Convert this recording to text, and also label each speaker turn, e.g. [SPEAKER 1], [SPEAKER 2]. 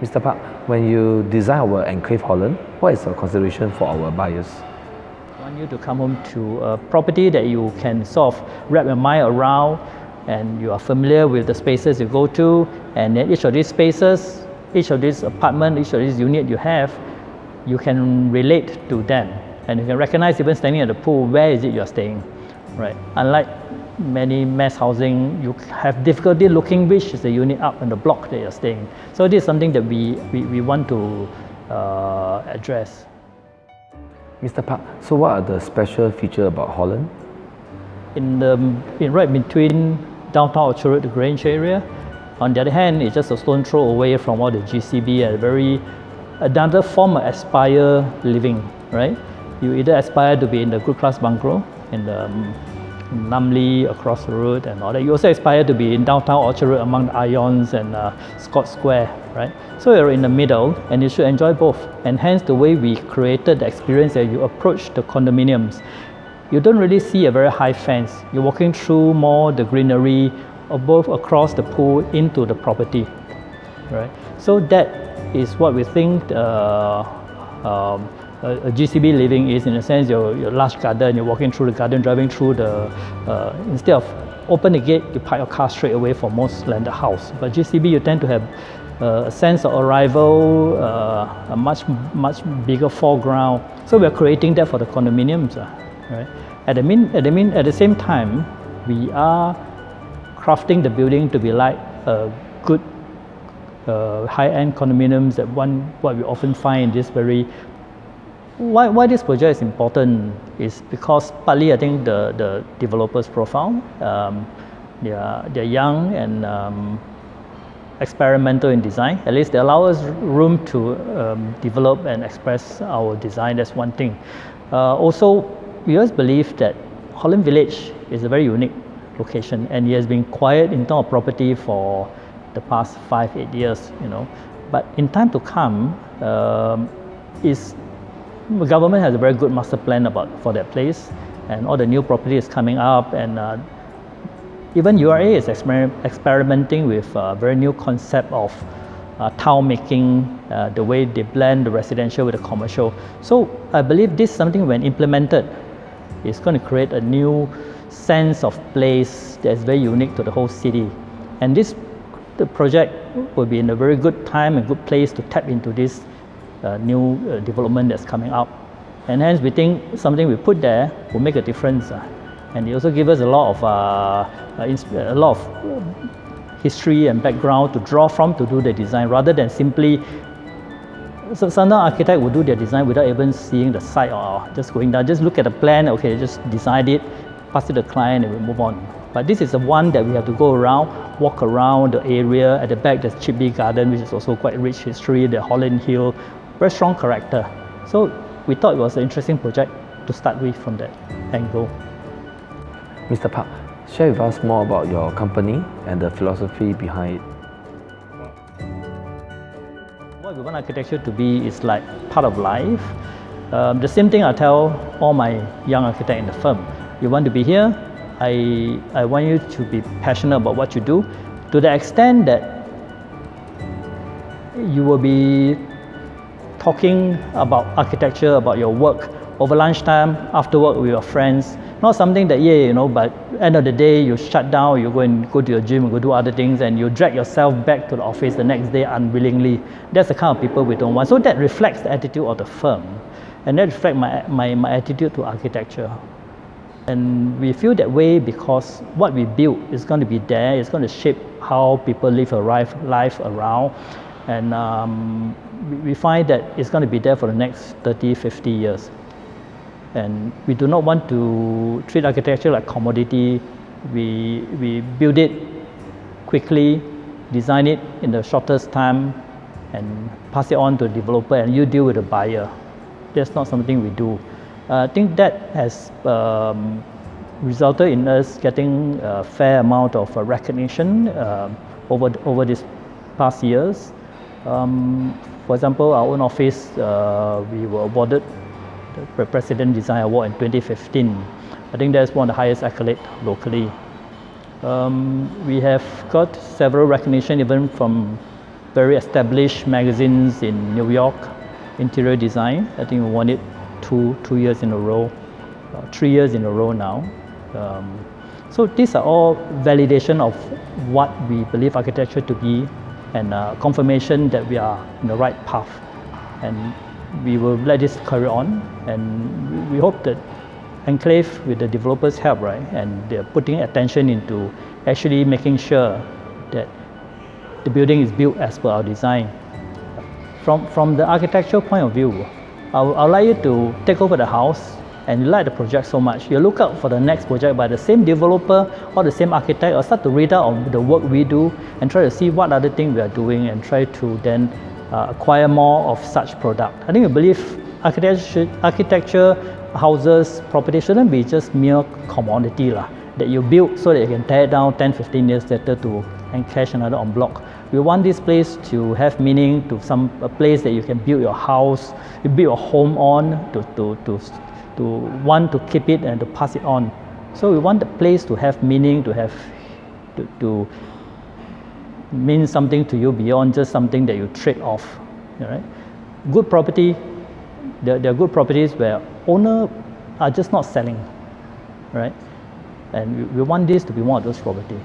[SPEAKER 1] Mr. Park, when you design our Enclave Holland, what is the consideration for our buyers?
[SPEAKER 2] I want you to come home to a property that you can sort of wrap your mind around, and you are familiar with the spaces you go to, and then each of these spaces, each of these apartment, each of these unit you have, you can relate to them, and you can recognize even standing at the pool, where is it you are staying, right? Unlike many mass housing, you have difficulty looking which is the unit up in the block that you're staying. So this is something that we want to address.
[SPEAKER 1] Mr. Park, so what are the special features about Holland?
[SPEAKER 2] Right between downtown Orchard Road, the Grange area. On the other hand, it's just a stone throw away from all the GCB and another form of aspire living, right? You either aspire to be in the good class bungalow in the Namly across the road and all that. You also aspire to be in downtown Orchard Road among the Ions and Scott Square, right? So you're in the middle and you should enjoy both. And hence the way we created the experience that you approach the condominiums, you don't really see a very high fence. You're walking through more the greenery above across the pool into the property, right? So that is what we think a GCB living is, in a sense. Your large garden, you're walking through the garden, driving through instead of open the gate, you park your car straight away for most landed house. But GCB, you tend to have a sense of arrival, a much bigger foreground. So we're creating that for the condominiums, right? At the same time, we are crafting the building to be like a good high-end condominiums that what we often find in this very. Why this project is important is because partly I think the developers' profile, they're young and experimental in design. At least they allow us room to develop and express our design. That's one thing. Also, we always believe that Holland Village is a very unique location, and it has been quiet in terms of property for the past 5-8 years, But in time to come, the government has a very good master plan for that place, and all the new property is coming up, and even URA is experimenting with a very new concept of town making, the way they blend the residential with the commercial. So I believe this is something, when implemented, is going to create a new sense of place that's very unique to the whole city. And the project will be in a very good time and good place to tap into this new development that's coming up. And hence we think something we put there will make a difference. And it also gives us a lot of history and background to draw from to do the design, rather than simply. So some architect will do their design without even seeing the site or just going down, just look at the plan, okay, just decide it, pass it to the client, and we move on. But this is the one that we have to go around, walk around the area. At the back, there's Chippy Garden, which is also quite rich history, the Holland Hill, very strong character. So we thought it was an interesting project to start with from that angle.
[SPEAKER 1] Mr. Park, share with us more about your company and the philosophy behind it.
[SPEAKER 2] What we want architecture to be is like part of life. The same thing I tell all my young architects in the firm. You want to be here, I want you to be passionate about what you do, to the extent that you will be talking about architecture, about your work over lunchtime, after work with your friends. Not something that, but end of the day you shut down, you go to your gym, go do other things, and you drag yourself back to the office the next day unwillingly. That's the kind of people we don't want. So that reflects the attitude of the firm, and that reflects my attitude to architecture. And we feel that way because what we build is going to be there, it's going to shape how people live a life around. And we find that it's going to be there for the next 30, 50 years. And we do not want to treat architecture like commodity. We build it quickly, design it in the shortest time, and pass it on to the developer, and you deal with the buyer. That's not something we do. I think that has resulted in us getting a fair amount of recognition over these past years. For example, our own office, we were awarded the President Design Award in 2015. I think that's one of the highest accolades locally. We have got several recognition even from very established magazines in New York, interior design. I think we won it two years in a row, 3 years in a row now. So these are all validation of what we believe architecture to be, and confirmation that we are in the right path. And we will let this carry on, and we hope that Enclave, with the developers' help, right, and they're putting attention into actually making sure that the building is built as per our design. From the architectural point of view, I'd like you to take over the house and you like the project so much, you look out for the next project by the same developer or the same architect, or start to read out on the work we do and try to see what other thing we are doing and try to then acquire more of such product. I think we believe architecture, houses, property shouldn't be just mere commodity that you build so that you can tear it down 10-15 years later and cash another en bloc. We want this place to have meaning, to a place that you can build your house, you build your home on, to want to keep it and to pass it on. So we want the place to have meaning, to mean something to you beyond just something that you trade off. Right? Good property, there are good properties where owners are just not selling, right? And we want this to be one of those properties.